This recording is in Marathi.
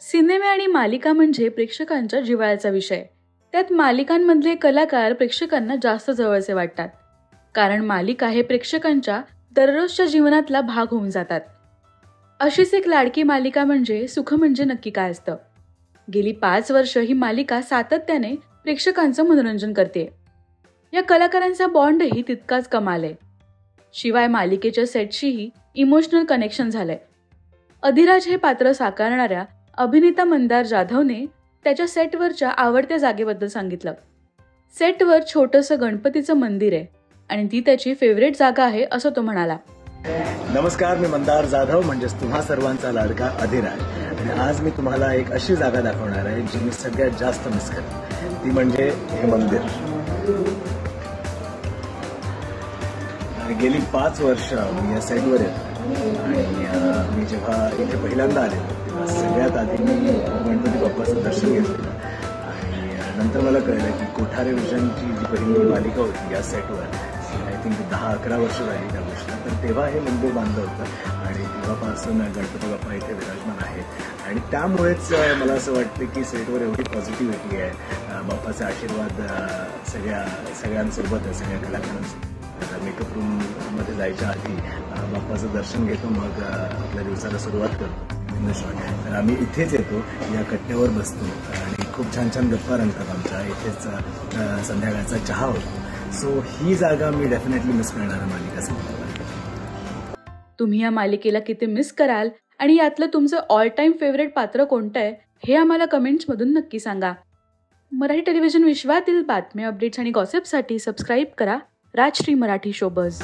सिनेमे आणि मालिका म्हणजे प्रेक्षकांच्या जिव्हाळ्याचा विषय. त्यात मालिकांमधले कलाकार प्रेक्षकांना जास्त जवळचे वाटतात, कारण मालिका हे प्रेक्षकांच्या दररोजच्या जीवनातला भाग होऊन जातात. अशीच एक लाडकी मालिका म्हणजे सुख म्हणजे नक्की काय असतं. गेली 5 वर्ष ही मालिका सातत्याने प्रेक्षकांचं मनोरंजन करते. या कलाकारांचा बॉन्डही तितकाच कमाल आहे. शिवाय मालिकेच्या सेटशीही इमोशनल कनेक्शन झालंय. अधिराज हे पात्र साकारणाऱ्या अभिनेता मंदार जाधवने त्याच्या सेटवरच्या आवडत्या जागेबद्दल सांगितलं. सेटवर छोटंसं गणपतीचं मंदिर आहे आणि ती त्याची फेवरेट जागा आहे असं तो म्हणाला. नमस्कार, मी मंदार जाधव म्हणजेच तुम्हा सर्वांचा लाडका अधिराज. आणि आज मी तुम्हाला एक अशी जागा दाखवणार आहे जी मी सगळ्यात जास्त मिस करतो. ती म्हणजे हे मंदिर. गेली 5 वर्ष मी या सेटवर येतो आणि मी जेव्हा इथे पहिल्यांदा आले तेव्हा सगळ्यात आधी मी गणपती बाप्पाचं दर्शन घेतलं आणि नंतर मला कळलं की कोठारे विजनची जी पहिली मालिका होती या सेटवर, आय थिंक 10-11 वर्ष झाली त्या गोष्टीला, तर तेव्हा हे मंदिर बांधलं होतं आणि तेव्हापासून गणपती बाप्पा इथे विराजमान आहेत. आणि त्यामुळेच मला असं वाटतं की सेटवर एवढी पॉझिटिव्हिटी आहे. बाप्पाचा आशीर्वाद सगळ्यांसोबत, सगळ्या कलाकारांसोबत. मेकअप रूममध्ये जायच्या आधी बाप्पाचं दर्शन घेतो, मग आपल्या दिवसाला सुरुवात करतो. तर आम्ही इथेच येतो, या कट्ट्यावर बसतो आणि खूप छान छान गप्पा रंगतात आमच्या इथेच. संध्याकाळचा चहा होतो. सो ही जागा मी डेफिनेटली मिस करणार मालिका संपल्यावर. तुम्ही या मालिकेला किती मिस कराल आणि यातलं तुमचं ऑल टाइम फेवरेट पात्र कोणतं आहे हे आम्हाला कमेंट्समधून नक्की सांगा. मराठी टेलिव्हिजन विश्वातील बातम्या, अपडेट्स आणि गॉसिपसाठी सबस्क्राईब करा राजश्री मराठी शोबज.